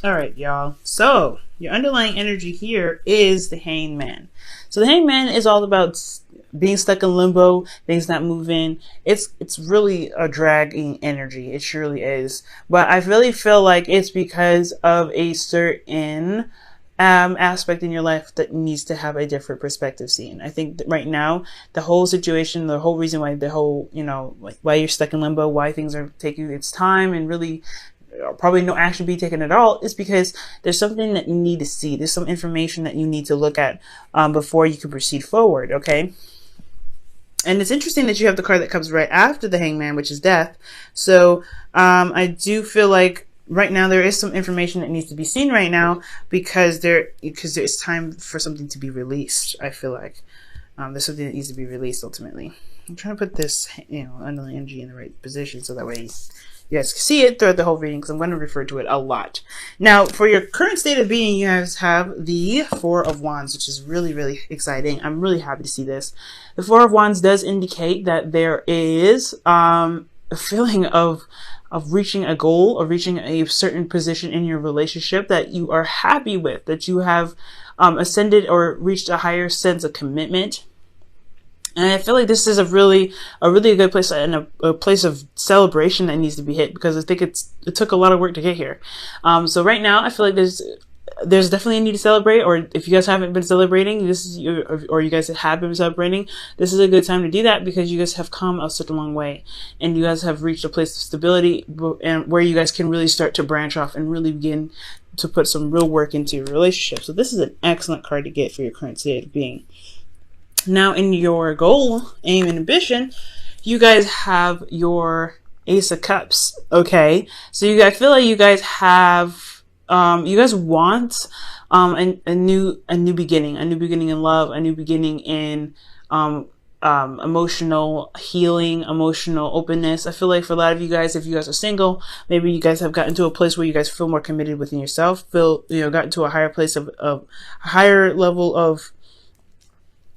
All right, y'all. So your underlying energy here is the hangman. So the hangman is all about being stuck in limbo, things not moving. It's really a dragging energy. It surely is. But I really feel like it's because of a certain aspect in your life that needs to have a different perspective seen. I think that right now, the whole situation, the whole reason why the whole, like why you're stuck in limbo, why things are taking its time and really probably no action be taken at all, is because there's something that you need to see. There's some information that you need to look at before you can proceed forward. Okay. And it's interesting that you have the card that comes right after the hangman, which is death. So I do feel like right now there is some information that needs to be seen right now because it's time for something to be released. I feel like there's something that needs to be released ultimately. I'm trying to put this, underlying energy in the right position so that way you guys can see it throughout the whole reading because I'm going to refer to it a lot. Now, for your current state of being, you guys have the Four of Wands, which is really, really exciting. I'm really happy to see this. The Four of Wands does indicate that there is a feeling of reaching a goal or reaching a certain position in your relationship that you are happy with, that you have ascended or reached a higher sense of commitment. And I feel like this is a really good place and a place of celebration that needs to be hit because I think it took a lot of work to get here. So right now I feel like there's definitely a need to celebrate, or if you guys haven't been celebrating, or you guys have been celebrating, this is a good time to do that because you guys have come such a long way and you guys have reached a place of stability and where you guys can really start to branch off and really begin to put some real work into your relationship. So this is an excellent card to get for your current state of being. Now, in your goal, aim, and ambition, you guys have your Ace of Cups. Okay, so I feel like you guys have, you guys want a new beginning, a new beginning in love, a new beginning in emotional healing, emotional openness. I feel like for a lot of you guys, if you guys are single, maybe you guys have gotten to a place where you guys feel more committed within yourself, gotten to a higher place of a higher level of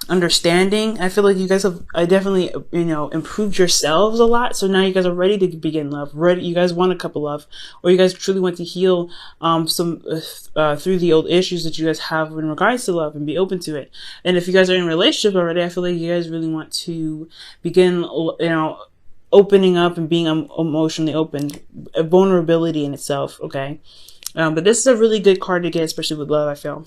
understanding. I feel like you guys have definitely, improved yourselves a lot. So now you guys are ready to begin love. You guys want a couple love, or you guys truly want to heal some through the old issues that you guys have in regards to love and be open to it. And if you guys are in a relationship already, I feel like you guys really want to begin, opening up and being emotionally open, a vulnerability in itself. Okay. But this is a really good card to get, especially with love, I feel.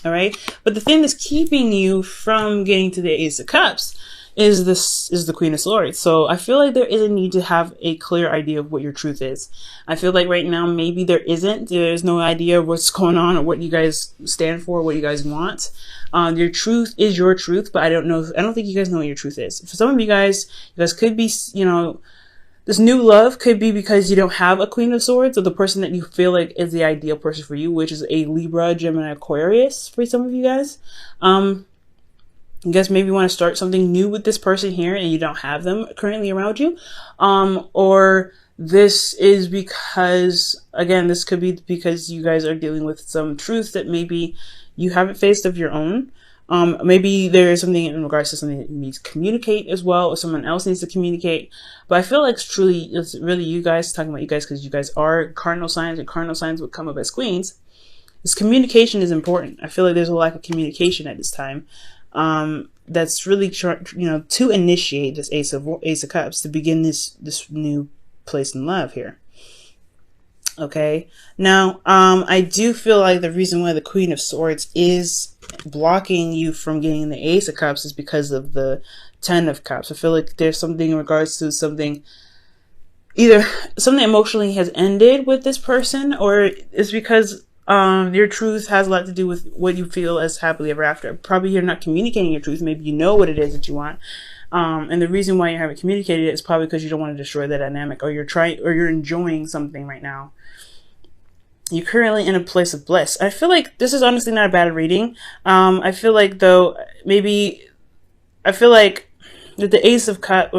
All right. But the thing that's keeping you from getting to the Ace of Cups is the Queen of Swords. So I feel like there is a need to have a clear idea of what your truth is. I feel like right now, maybe there's no idea what's going on or what you guys stand for, what you guys want. Your truth is your truth, but I don't think you guys know what your truth is. For some of you guys could be, this new love could be because you don't have a Queen of Swords or the person that you feel like is the ideal person for you, which is a Libra, Gemini, Aquarius for some of you guys. You guys maybe want to start something new with this person here and you don't have them currently around you. Or this is because, again, this could be because you guys are dealing with some truth that maybe you haven't faced of your own. Maybe there is something in regards to something that you need to communicate as well, or someone else needs to communicate. But I feel like it's really you guys, talking about you guys, because you guys are cardinal signs, and cardinal signs would come up as queens. This communication is important. I feel like there's a lack of communication at this time. That's really, to initiate this Ace of Cups, to begin this new place in love here. Okay. Now, I do feel like the reason why the Queen of Swords is blocking you from getting the Ace of Cups is because of the Ten of Cups. I feel like there's something in regards to either something emotionally has ended with this person, or it's because your truth has a lot to do with what you feel as happily ever after. Probably you're not communicating your truth. Maybe you know what it is that you want. And the reason why you haven't communicated it is probably because you don't want to destroy the dynamic, or you're enjoying something right now. You're currently in a place of bliss. I feel like this is honestly not a bad reading. I feel like that the Ace of Cups,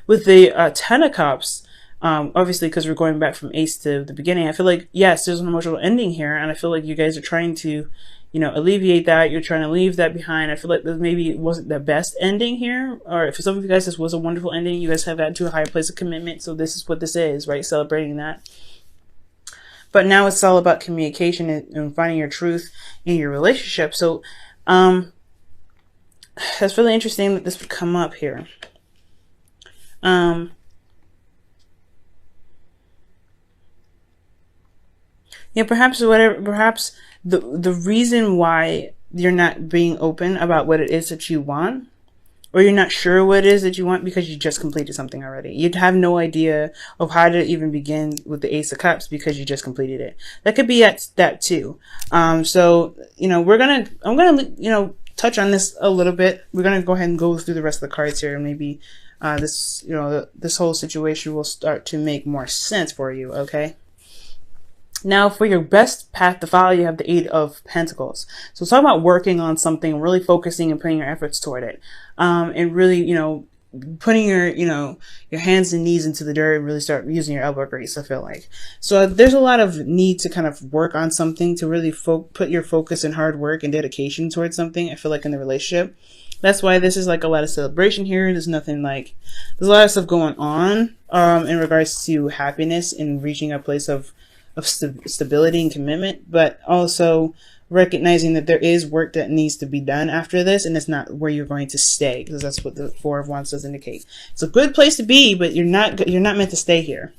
with the Ten of Cups, obviously because we're going back from Ace to the beginning, I feel like, yes, there's an emotional ending here, and I feel like you guys are trying to, alleviate that. You're trying to leave that behind. I feel like this maybe it wasn't the best ending here, or for some of you guys, this was a wonderful ending. You guys have gotten to a higher place of commitment, so this is what this is, right? Celebrating that. But now it's all about communication and finding your truth in your relationship. So, that's really interesting that this would come up here. Yeah, perhaps the reason why you're not being open about what it is that you want, or you're not sure what it is that you want because you just completed something already. You'd have no idea of how to even begin with the Ace of Cups because you just completed it. That could be at that too. So, I'm gonna, touch on this a little bit. We're gonna go ahead and go through the rest of the cards here, and maybe, this whole situation will start to make more sense for you. Okay. Now, for your best path to follow, you have the Eight of Pentacles. So talk about working on something, really focusing and putting your efforts toward it. And really, putting your hands and knees into the dirt and really start using your elbow grease, I feel like. So there's a lot of need to kind of work on something, to really put your focus and hard work and dedication towards something, I feel like, in the relationship. That's why this is like a lot of celebration here. There's a lot of stuff going on, in regards to happiness and reaching a place of stability and commitment, but also recognizing that there is work that needs to be done after this, and it's not where you're going to stay, because that's what the Four of Wands does indicate. It's a good place to be, but you're not meant to stay here.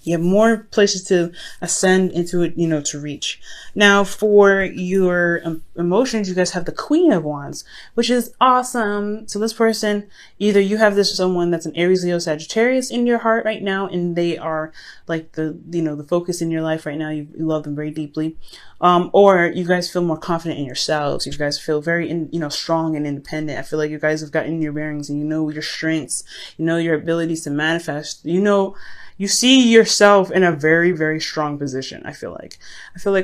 You have more places to ascend into it, to reach. Now, for your emotions, you guys have the Queen of Wands, which is awesome. So this person, either you have someone that's an Aries, Leo, Sagittarius in your heart right now, and they are like the focus in your life right now. You love them very deeply. Or you guys feel more confident in yourselves. You guys feel very, strong and independent. I feel like you guys have gotten your bearings, and you know your strengths, your abilities to manifest, you see yourself in a very, very strong position. I feel like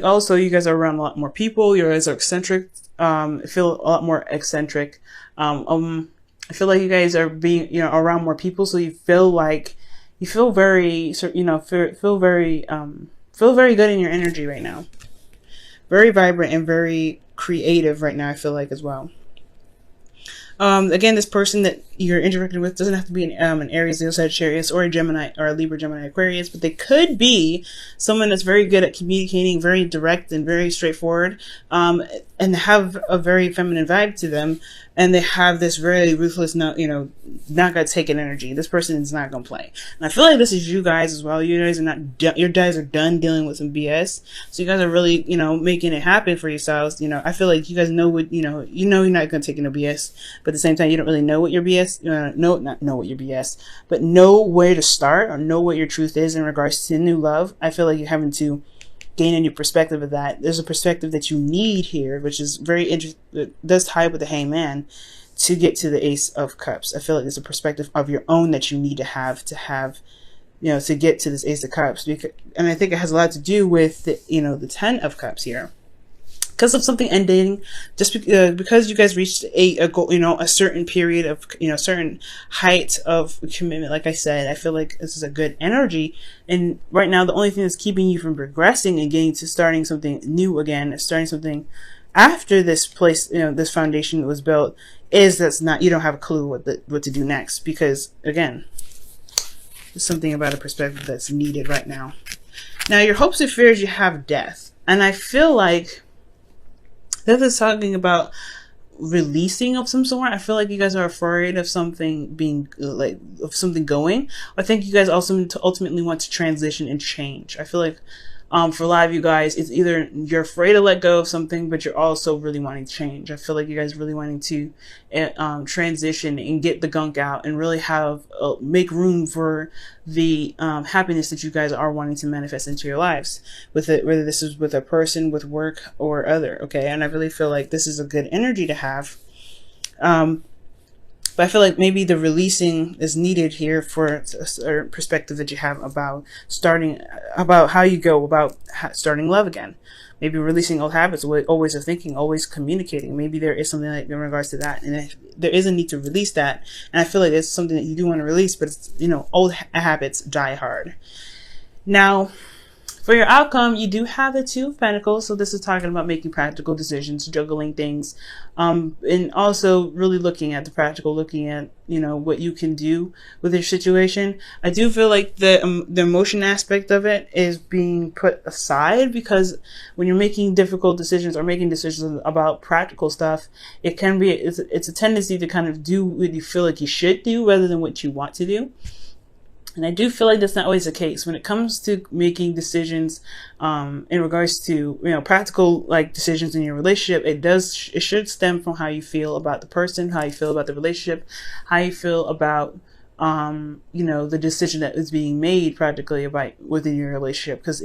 also you guys are around a lot more people. You guys are eccentric. Feel a lot more eccentric. I feel like you guys are being, around more people. So you feel very, feel very good in your energy right now. Very vibrant and very creative right now, I feel like, as well. Again, this person that you're interacting with doesn't have to be an Aries, Leo, Sagittarius, or a Gemini, or a Libra, Gemini, Aquarius, but they could be someone that's very good at communicating, very direct and very straightforward, and have a very feminine vibe to them, and they have this very ruthless, not gonna take an energy. This person is not gonna play. And I feel like this is you guys as well. You guys are your guys are done dealing with some BS. So you guys are really, making it happen for yourselves. I feel like you guys know what, you're not gonna take no BS, but at the same time, you don't really know what your BS, not know what your BS, but know where to start, or know what your truth is in regards to new love. I feel like you're having to gain a new perspective of that. There's a perspective that you need here, which is very interesting. It does tie with the Hangman to get to the Ace of Cups. I feel like there's a perspective of your own that you need to have, to get to this Ace of Cups. And I think it has a lot to do with the Ten of Cups here. Because of something ending, just because you guys reached a goal, a certain period of, certain height of commitment. Like I said, I feel like this is a good energy. And right now, the only thing that's keeping you from progressing and getting to starting something new again, starting something after this place, this foundation was built, is you don't have a clue what to do next. Because again, there's something about a perspective that's needed right now. Now, your hopes and fears, you have death. And I feel like this is talking about releasing of some sort. I feel like you guys are afraid of something being of something going. I think you guys also ultimately want to transition and change. I feel like for a lot of you guys, it's either you're afraid to let go of something, but you're also really wanting to change. I feel like you guys really wanting to transition and get the gunk out and really make room for the happiness that you guys are wanting to manifest into your lives, whether this is with a person, with work, or other. Okay, and I really feel like this is a good energy to have. But I feel like maybe the releasing is needed here for a certain perspective that you have about how you go about starting love again. Maybe releasing old habits, always of thinking, always communicating. Maybe there is something like in regards to that. And there is a need to release that. And I feel like it's something that you do want to release, but it's, old habits die hard. Now, For your outcome, you do have the Two of Pentacles. So this is talking about making practical decisions, juggling things, and also really looking at the practical, looking at, you know, what you can do with your situation. I do feel like the emotion aspect of it is being put aside, because when you're making difficult decisions or making decisions about practical stuff, it can be, it's a tendency to kind of do what you feel like you should do rather than what you want to do. And I do feel like that's not always the case when it comes to making decisions, in regards to, you know, practical like decisions in your relationship. It should stem from how you feel about the person, how you feel about the relationship, how you feel about, you know, the decision that is being made practically about within your relationship, because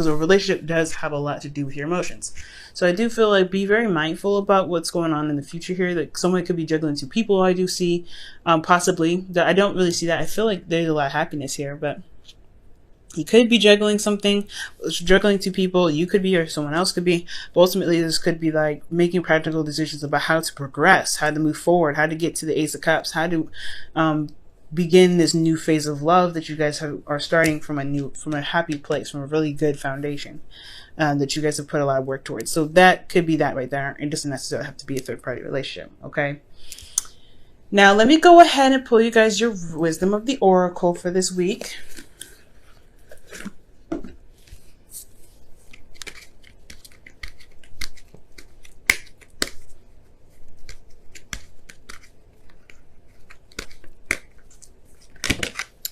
a relationship does have a lot to do with your emotions. So I do feel like be very mindful about what's going on in the future here. Like someone could be juggling two people. I do see, possibly that. I don't really see that. I feel like there's a lot of happiness here, but you could be juggling something, juggling two people. You could be, or someone else could be. But ultimately, this could be like making practical decisions about how to progress, how to move forward, how to get to the Ace of Cups, how to, begin this new phase of love that you guys are starting from a happy place, from a really good foundation, that you guys have put a lot of work towards. So that could be that right there. It doesn't necessarily have to be a third-party relationship. Okay. Now let me go ahead and pull you guys your wisdom of the oracle for this week.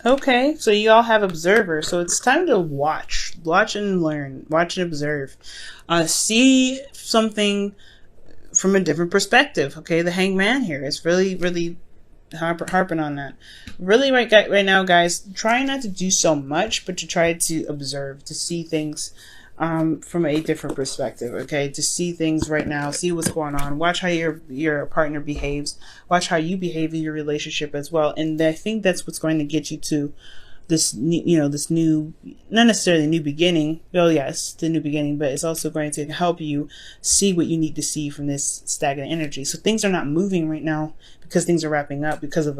Okay, so you all have observer, so it's time to watch and learn, watch and observe, see something from a different perspective. Okay, the Hangman here is really harping on that. Really right now, guys, try not to do so much, but to try to observe, to see things from a different perspective. Okay, to see things right now, see what's going on, watch how your partner behaves, watch how you behave in your relationship as well. And I think that's what's going to get you to this, you know, this new, not necessarily new beginning. Well, yes, the new beginning, but it's also going to help you see what you need to see from this stagnant energy. So things are not moving right now because things are wrapping up because of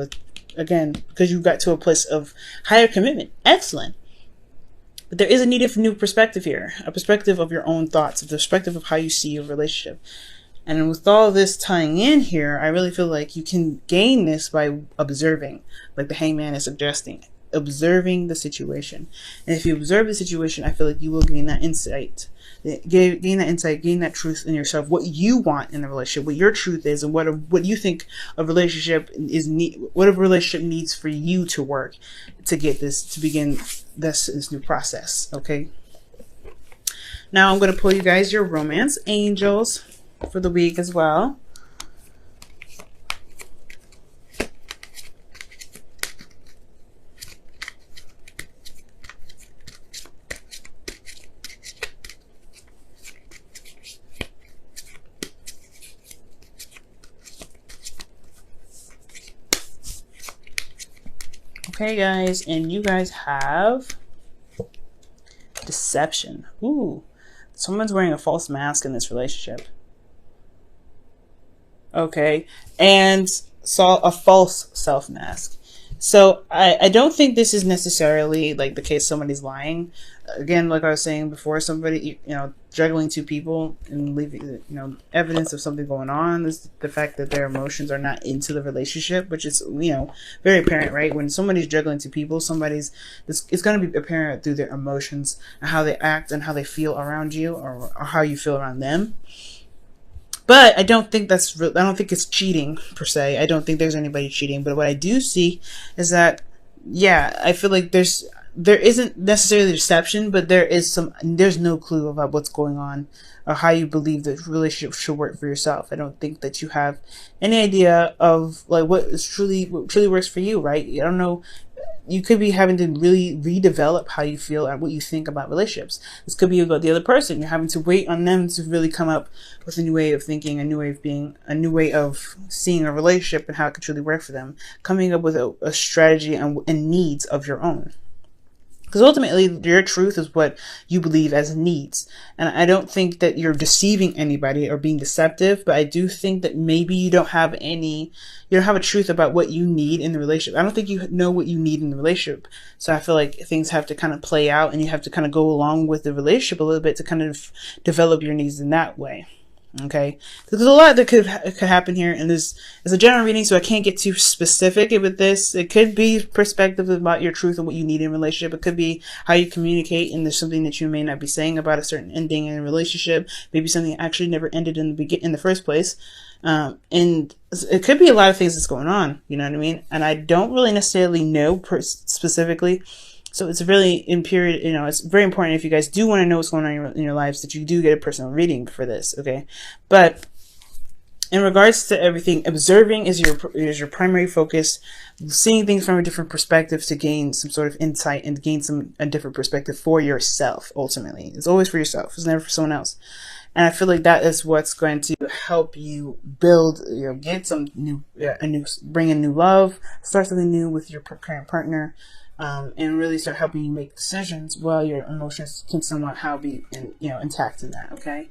because you got to a place of higher commitment. Excellent. But there is a need for new perspective here, a perspective of your own thoughts, a perspective of how you see your relationship. And with all this tying in here, I really feel like you can gain this by observing, like the Hangman is suggesting, observing the situation. And if you observe the situation, I feel like you will gain that insight, gain that truth in yourself, what you want in a relationship, what your truth is, and what you think a relationship what a relationship needs for you to work to get this, to begin this new process. Okay. Now I'm going to pull you guys your romance angels for the week as well. Okay, guys, and you guys have deception. Ooh, someone's wearing a false mask in this relationship. Okay, and saw a false self mask. So I don't think this is necessarily like the case somebody's lying. Again, like I was saying before, somebody, you know, juggling two people and leaving, you know, evidence of something going on is the fact that their emotions are not into the relationship, which is, you know, very apparent, right? When somebody's juggling two people, it's going to be apparent through their emotions and how they act and how they feel around you, or how you feel around them. But I don't think I don't think it's cheating per se. I don't think there's anybody cheating. But what I do see is that, yeah, I feel like there isn't necessarily deception, but there's no clue about what's going on or how you believe the relationship should work for yourself. I don't think that you have any idea of like what truly works for you, right? I don't know. You could be having to really redevelop how you feel and what you think about relationships. This could be about the other person. You're having to wait on them to really come up with a new way of thinking, a new way of being, a new way of seeing a relationship and how it could truly work for them. Coming up with a strategy and needs of your own. Because ultimately, your truth is what you believe as needs. And I don't think that you're deceiving anybody or being deceptive, but I do think that maybe you don't have a truth about what you need in the relationship. I don't think you know what you need in the relationship. So I feel like things have to kind of play out, and you have to kind of go along with the relationship a little bit to kind of develop your needs in that way. Okay, there's a lot that could happen here, and this is a general reading, so I can't get too specific with this. It could be perspective about your truth and what you need in a relationship. It could be how you communicate, and there's something that you may not be saying about a certain ending in a relationship. Maybe something that actually never ended in the first place. And it could be a lot of things that's going on. You know what I mean? And I don't really necessarily know specifically. So it's really it's very important if you guys do want to know what's going on in your lives that you do get a personal reading for this, okay? But in regards to everything, observing is your primary focus, seeing things from a different perspective to gain some sort of insight and gain a different perspective for yourself, ultimately. It's always for yourself. It's never for someone else. And I feel like that is what's going to help you build, get some bring in new love, start something new with your current partner. And really start helping you make decisions while your emotions can somewhat be intact in that, okay?